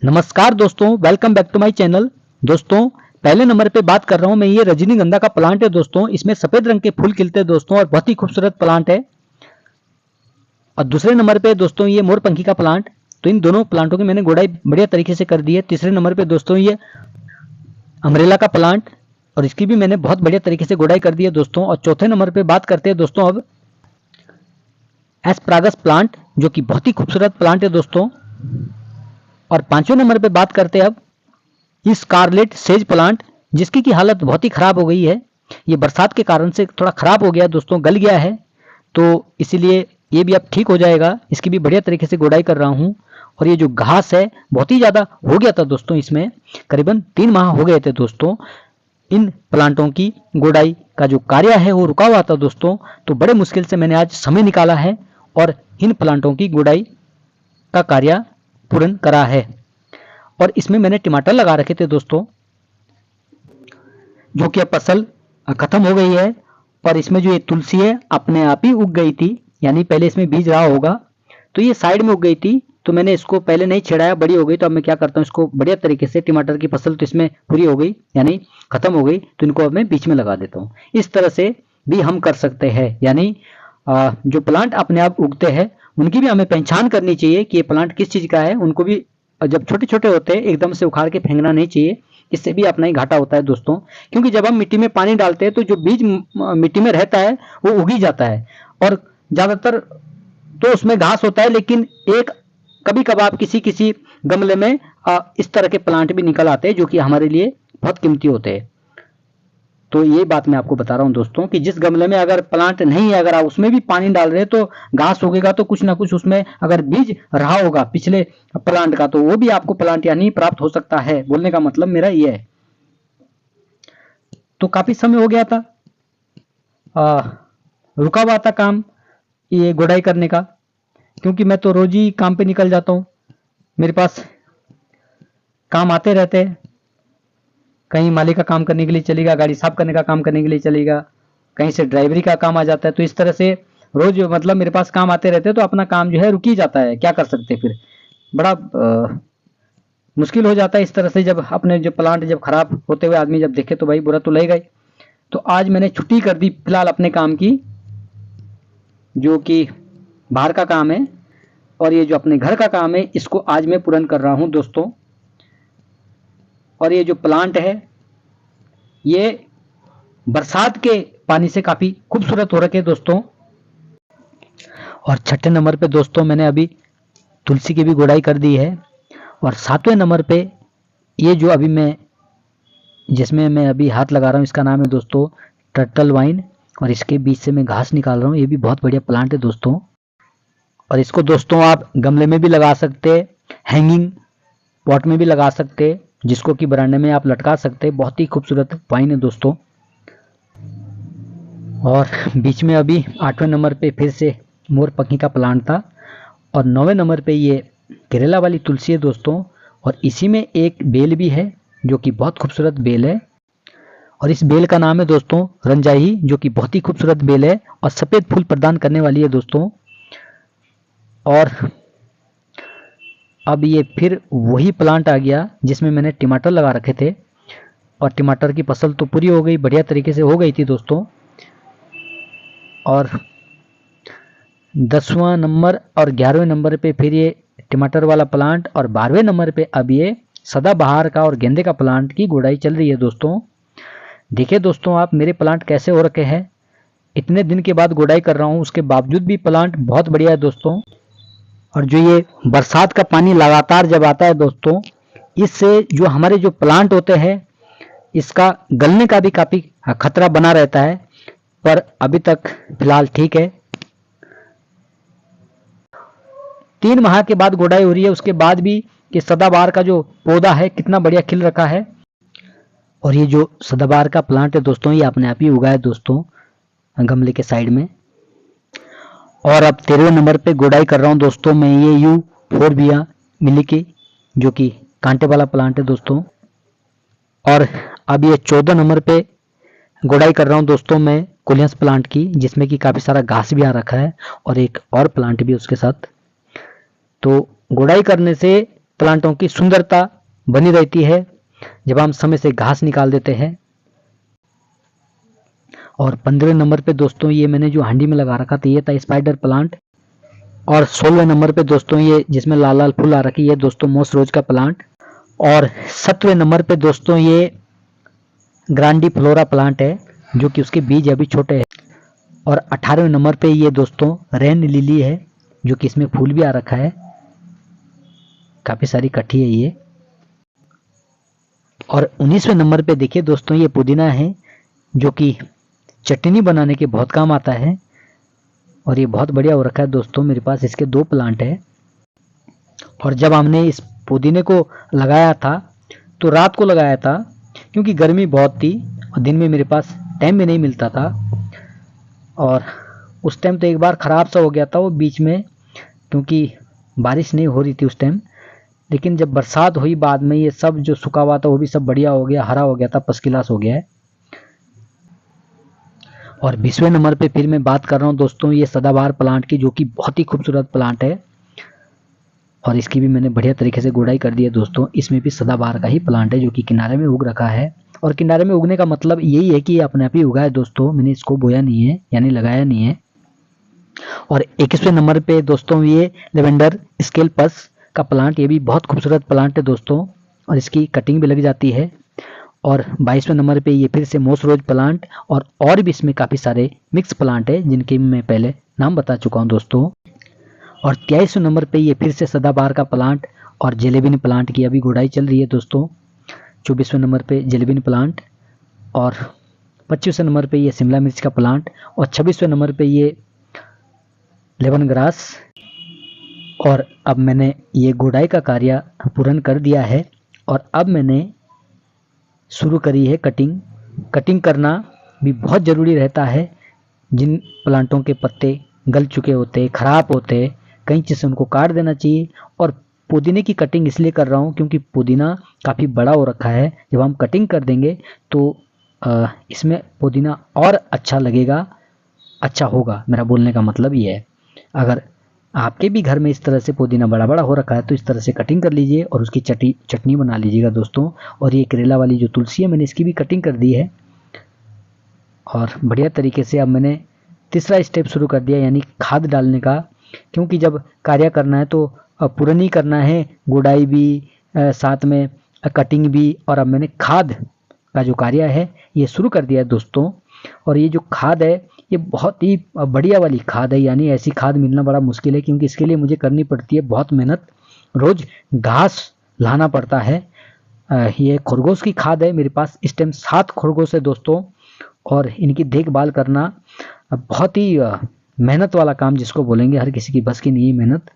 नमस्कार दोस्तों, welcome back to my channel. दोस्तों, पहले नंबर पे बात कर रहा हूँ मैं, ये रजनीगंधा का प्लांट है दोस्तों। इसमें सफेद रंग के फूल खिलते हैं दोस्तों और बहुत ही खूबसूरत प्लांट है। और दूसरे नंबर पे दोस्तों ये मोरपंखी का प्लांट। तो इन दोनों प्लांटों की मैंने गुड़ाई बढ़िया तरीके से कर दी है। तीसरे नंबर पे दोस्तों ये अमरेला का प्लांट, और इसकी भी मैंने बहुत बढ़िया तरीके से गुड़ाई कर दी है दोस्तों। और चौथे नंबर पे बात करते हैं दोस्तों अब एस्परागस प्लांट, जो कि बहुत ही खूबसूरत प्लांट है दोस्तों। और पांचवें नंबर पे बात करते हैं अब स्कारलेट सेज प्लांट, जिसकी की हालत बहुत ही खराब हो गई है। ये बरसात के कारण से थोड़ा खराब हो गया दोस्तों, गल गया है, तो इसीलिए ये भी अब ठीक हो जाएगा। इसकी भी बढ़िया तरीके से गुड़ाई कर रहा हूँ। और ये जो घास है बहुत ही ज़्यादा हो गया था दोस्तों, इसमें करीबन 3 माह हो गए थे दोस्तों। इन प्लांटों की गुड़ाई का जो कार्य है वो रुका हुआ था दोस्तों। तो बड़े मुश्किल से मैंने आज समय निकाला है और इन प्लांटों की गुड़ाई का कार्य पूर्ण करा है। और इसमें मैंने टमाटर लगा रखे थे दोस्तों, जो कि अब फसल खत्म हो गई है। और इसमें जो ये तुलसी है अपने आप ही उग गई थी, यानी पहले इसमें बीज रहा होगा, तो ये साइड में उग गई थी। तो मैंने इसको पहले नहीं छिड़ाया, बड़ी हो गई, तो अब मैं क्या करता हूँ, इसको बढ़िया तरीके से टमाटर की फसल तो इसमें पूरी हो गई यानी खत्म हो गई, तो इनको अब मैं बीच में लगा देता हूँ। इस तरह से भी हम कर सकते हैं, यानी जो प्लांट अपने आप उगते हैं उनकी भी हमें पहचान करनी चाहिए कि ये प्लांट किस चीज़ का है। उनको भी जब छोटे छोटे होते हैं एकदम से उखाड़ के फेंकना नहीं चाहिए, इससे भी अपना ही घाटा होता है दोस्तों। क्योंकि जब हम मिट्टी में पानी डालते हैं तो जो बीज मिट्टी में रहता है वो उग ही जाता है। और ज़्यादातर तो उसमें घास होता है, लेकिन एक कभी कभार किसी किसी गमले में इस तरह के प्लांट भी निकल आते हैं जो कि हमारे लिए बहुत कीमती होते हैं। तो ये बात मैं आपको बता रहा हूँ दोस्तों कि जिस गमले में अगर प्लांट नहीं है, अगर आप उसमें भी पानी डाल रहे हैं तो घास उगेगा, तो कुछ ना कुछ उसमें अगर बीज रहा होगा पिछले प्लांट का, तो वो भी आपको प्लांट यानी प्राप्त हो सकता है। बोलने का मतलब मेरा ये है। तो काफी समय हो गया था, रुका हुआ था काम ये गुड़ाई करने का, क्योंकि मैं तो रोज ही काम पे निकल जाता हूँ। मेरे पास काम आते रहते हैं, कहीं माली का काम करने के लिए चलेगा, गाड़ी साफ करने का काम करने के लिए चलेगा, कहीं से ड्राइवरी का काम आ जाता है। तो इस तरह से रोज मतलब मेरे पास काम आते रहते हैं, तो अपना काम जो है रुक ही जाता है। क्या कर सकते हैं, फिर बड़ा मुश्किल हो जाता है इस तरह से। जब अपने जो प्लांट जब खराब होते हुए आदमी जब देखे तो भाई बुरा तो लगेगा ही। तो आज मैंने छुट्टी कर दी फिलहाल अपने काम की, जो कि बाहर का काम है, और ये जो अपने घर का काम है इसको आज मैं पूर्ण कर रहा हूँ दोस्तों। और ये जो प्लांट है ये बरसात के पानी से काफी खूबसूरत हो रखे दोस्तों। और छठे नंबर पे दोस्तों मैंने अभी तुलसी की भी गुड़ाई कर दी है। और सातवें नंबर पे ये जो अभी मैं जिसमें मैं अभी हाथ लगा रहा हूँ इसका नाम है दोस्तों टर्टल वाइन, और इसके बीच से मैं घास निकाल रहा हूँ। ये भी बहुत बढ़िया प्लांट है दोस्तों। और इसको दोस्तों आप गमले में भी लगा सकते, हैंगिंग पॉट में भी लगा सकते, जिसको कि बरामदे में आप लटका सकते। बहुत ही खूबसूरत वाइन है दोस्तों। और बीच में अभी 8वें नंबर पे फिर से मोरपंखी का प्लांट था। और 9वें नंबर पे ये केरला वाली तुलसी है दोस्तों। और इसी में एक बेल भी है जो कि बहुत खूबसूरत बेल है, और इस बेल का नाम है दोस्तों रंजाई, जो कि बहुत ही खूबसूरत बेल है और सफ़ेद फूल प्रदान करने वाली है दोस्तों। और अब ये फिर वही प्लांट आ गया जिसमें मैंने टमाटर लगा रखे थे, और टमाटर की फसल तो पूरी हो गई, बढ़िया तरीके से हो गई थी दोस्तों। और 10वां नंबर और 11वें नंबर पे फिर ये टमाटर वाला प्लांट, और 12वें नंबर पे अब ये सदाबहार का और गेंदे का प्लांट की गुड़ाई चल रही है दोस्तों। देखिए दोस्तों आप मेरे प्लांट कैसे हो रखे हैं, इतने दिन के बाद गुड़ाई कर रहा हूँ उसके बावजूद भी प्लांट बहुत बढ़िया है दोस्तों। और जो ये बरसात का पानी लगातार जब आता है दोस्तों, इससे जो हमारे जो प्लांट होते हैं इसका गलने का भी काफ़ी खतरा बना रहता है, पर अभी तक फिलहाल ठीक है। 3 माह के बाद गुड़ाई हो रही है, उसके बाद भी कि सदाबहार का जो पौधा है कितना बढ़िया खिल रखा है। और ये जो सदाबहार का प्लांट है दोस्तों ये अपने आप ही उगा है दोस्तों गमले के साइड में। और अब 13वें नंबर पे गुड़ाई कर रहा हूँ दोस्तों मैं ये यू फोरबिया मिली की, जो कि कांटे वाला प्लांट है दोस्तों। और अब ये 14 नंबर पे गुड़ाई कर रहा हूँ दोस्तों मैं कोलियंस प्लांट की, जिसमें कि काफ़ी सारा घास भी आ रखा है और एक और प्लांट भी उसके साथ। तो गुड़ाई करने से प्लांटों की सुंदरता बनी रहती है जब हम समय से घास निकाल देते हैं। और 15 नंबर पे दोस्तों ये मैंने जो हांडी में लगा रखा था ये था स्पाइडर प्लांट। और 16वें नंबर पे दोस्तों ये जिसमें लाल लाल फूल आ रखी है दोस्तों मोस रोज का प्लांट। और 17वें नंबर पे दोस्तों ये ग्रांडी फ्लोरा प्लांट है जो कि उसके बीज अभी छोटे हैं। और 18वें नंबर पे ये दोस्तों रेन लिली है जो कि इसमें फूल भी आ रखा है, काफी सारी कट्ठी है ये। और 19वें नंबर पे देखिए दोस्तों ये पुदीना है जो कि चटनी बनाने के बहुत काम आता है और ये बहुत बढ़िया हो रखा है दोस्तों। मेरे पास इसके 2 प्लांट है। और जब हमने इस पुदीने को लगाया था तो रात को लगाया था क्योंकि गर्मी बहुत थी और दिन में मेरे पास टाइम भी नहीं मिलता था। और उस टाइम तो एक बार ख़राब सा हो गया था वो बीच में क्योंकि बारिश नहीं हो रही थी उस टाइम। लेकिन जब बरसात हुई बाद में ये सब जो सूखा हुआ था वो भी सब बढ़िया हो गया, हरा हो गया था, फर्स्ट क्लास हो गया है। और 20वें नंबर पे फिर मैं बात कर रहा हूँ दोस्तों ये सदाबहार प्लांट की जो कि बहुत ही खूबसूरत प्लांट है और इसकी भी मैंने बढ़िया तरीके से गुड़ाई कर दी है दोस्तों। इसमें भी सदाबहार का ही प्लांट है जो कि किनारे में उग रखा है। और किनारे में उगने का मतलब यही है कि ये अपने आप ही उगा है दोस्तों, मैंने इसको बोया नहीं है यानी लगाया नहीं है। और 21वें नंबर पे दोस्तों ये लेवेंडर स्केलपस का प्लांट, ये भी बहुत खूबसूरत प्लांट है दोस्तों और इसकी कटिंग भी लग जाती है। और 22वें नंबर पे ये फिर से मोस रोज प्लांट और भी इसमें काफ़ी सारे मिक्स प्लांट है जिनके मैं पहले नाम बता चुका हूँ दोस्तों। और 23वें नंबर पे ये फिर से सदाबहार का प्लांट और जेलेबिन प्लांट की अभी गुड़ाई चल रही है दोस्तों। 24वें नंबर पे जेलेबिन प्लांट और 25वें नंबर पे ये शिमला मिर्च का प्लांट और 26वें नंबर पे ये लेमन ग्रास। और अब मैंने ये गुड़ाई का कार्य पूर्ण कर दिया है और अब मैंने शुरू करी है कटिंग। कटिंग करना भी बहुत ज़रूरी रहता है। जिन प्लांटों के पत्ते गल चुके होते, ख़राब होते, कैंची से उनको काट देना चाहिए। और पुदीने की कटिंग इसलिए कर रहा हूँ क्योंकि पुदीना काफ़ी बड़ा हो रखा है, जब हम कटिंग कर देंगे तो इसमें पुदीना और अच्छा लगेगा, अच्छा होगा। मेरा बोलने का मतलब ये है। अगर आपके भी घर में इस तरह से पुदीना बड़ा बड़ा हो रखा है तो इस तरह से कटिंग कर लीजिए और उसकी चटनी बना लीजिएगा दोस्तों। और ये करेला वाली जो तुलसी है मैंने इसकी भी कटिंग कर दी है और बढ़िया तरीके से अब मैंने तीसरा स्टेप शुरू कर दिया यानी खाद डालने का। क्योंकि जब कार्य करना है तो पूर्ण ही करना है, गुड़ाई भी साथ में कटिंग भी। और अब मैंने खाद का जो कार्य है ये शुरू कर दिया है दोस्तों। और ये जो खाद है ये बहुत ही बढ़िया वाली खाद है, यानी ऐसी खाद मिलना बड़ा मुश्किल है क्योंकि इसके लिए मुझे करनी पड़ती है बहुत मेहनत, रोज घास लाना पड़ता है। ये खरगोश की खाद है, मेरे पास इस टाइम 7 खरगोश है दोस्तों और इनकी देखभाल करना बहुत ही मेहनत वाला काम जिसको बोलेंगे, हर किसी की बस की नहीं है मेहनत।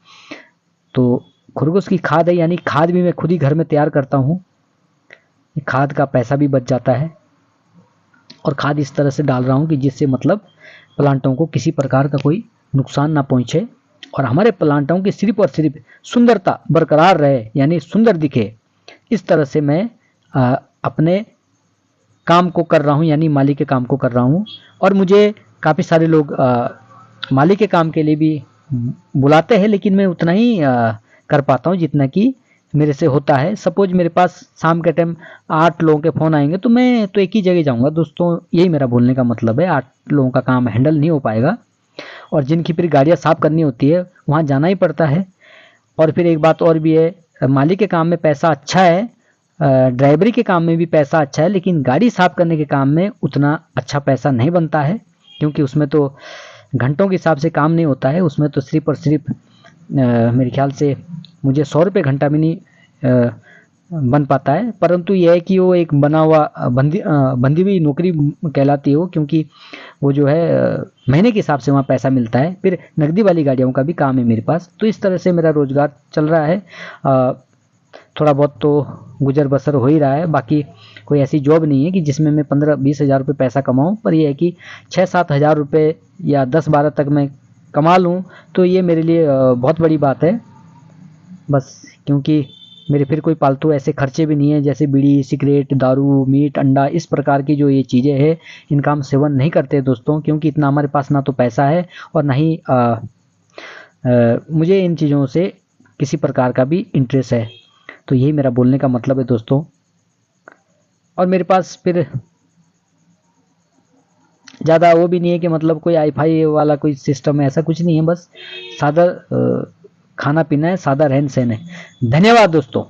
तो खरगोश की खाद है यानी खाद भी मैं खुद ही घर में तैयार करता हूँ। खाद का पैसा भी बच जाता है और खाद इस तरह से डाल रहा हूँ कि जिससे मतलब प्लांटों को किसी प्रकार का कोई नुकसान ना पहुँचे और हमारे प्लांटों की सिर्फ और सिर्फ सुंदरता बरकरार रहे यानी सुंदर दिखे। इस तरह से मैं अपने काम को कर रहा हूँ यानी माली के काम को कर रहा हूँ। और मुझे काफ़ी सारे लोग माली के काम के लिए भी बुलाते हैं लेकिन मैं उतना ही कर पाता हूँ जितना कि मेरे से होता है। सपोज मेरे पास शाम के टाइम 8 लोगों के फ़ोन आएंगे तो मैं तो एक ही जगह जाऊंगा दोस्तों, यही मेरा बोलने का मतलब है। 8 लोगों का काम हैंडल नहीं हो पाएगा और जिनकी फिर गाड़ियाँ साफ़ करनी होती है वहाँ जाना ही पड़ता है। और फिर एक बात और भी है, माली के काम में पैसा अच्छा है, ड्राइवरी के काम में भी पैसा अच्छा है, लेकिन गाड़ी साफ़ करने के काम में उतना अच्छा पैसा नहीं बनता है क्योंकि उसमें तो घंटों के हिसाब से काम नहीं होता है। उसमें तो सिर्फ और सिर्फ मेरे ख्याल से मुझे 100 रुपये घंटा भी नहीं बन पाता है। परंतु यह है कि वो एक बना हुआ बंधी हुई नौकरी कहलाती है वो, क्योंकि वो जो है महीने के हिसाब से वहाँ पैसा मिलता है। फिर नकदी वाली गाड़ियों का भी काम है मेरे पास। तो इस तरह से मेरा रोज़गार चल रहा है। थोड़ा बहुत तो गुजर बसर हो ही रहा है। बाकी कोई ऐसी जॉब नहीं है कि जिसमें मैं 15-20 हज़ार रुपये पैसा कमाऊँ, पर यह है कि 6-7 हज़ार रुपये या 10-12 तक मैं कमा लूँ तो ये मेरे लिए बहुत बड़ी बात है। बस क्योंकि मेरे फिर कोई पालतू ऐसे खर्चे भी नहीं है जैसे बीड़ी, सिगरेट, दारू, मीट, अंडा, इस प्रकार की जो ये चीज़ें हैं इनका हम सेवन नहीं करते दोस्तों, क्योंकि इतना हमारे पास ना तो पैसा है और ना ही मुझे इन चीज़ों से किसी प्रकार का भी इंटरेस्ट है। तो यही मेरा बोलने का मतलब है दोस्तों। और मेरे पास फिर ज़्यादा वो भी नहीं है कि मतलब कोई वाईफाई वाला कोई सिस्टम है, ऐसा कुछ नहीं है, बस सादा खाना पीना है, सादा रहन सहन है। धन्यवाद दोस्तों।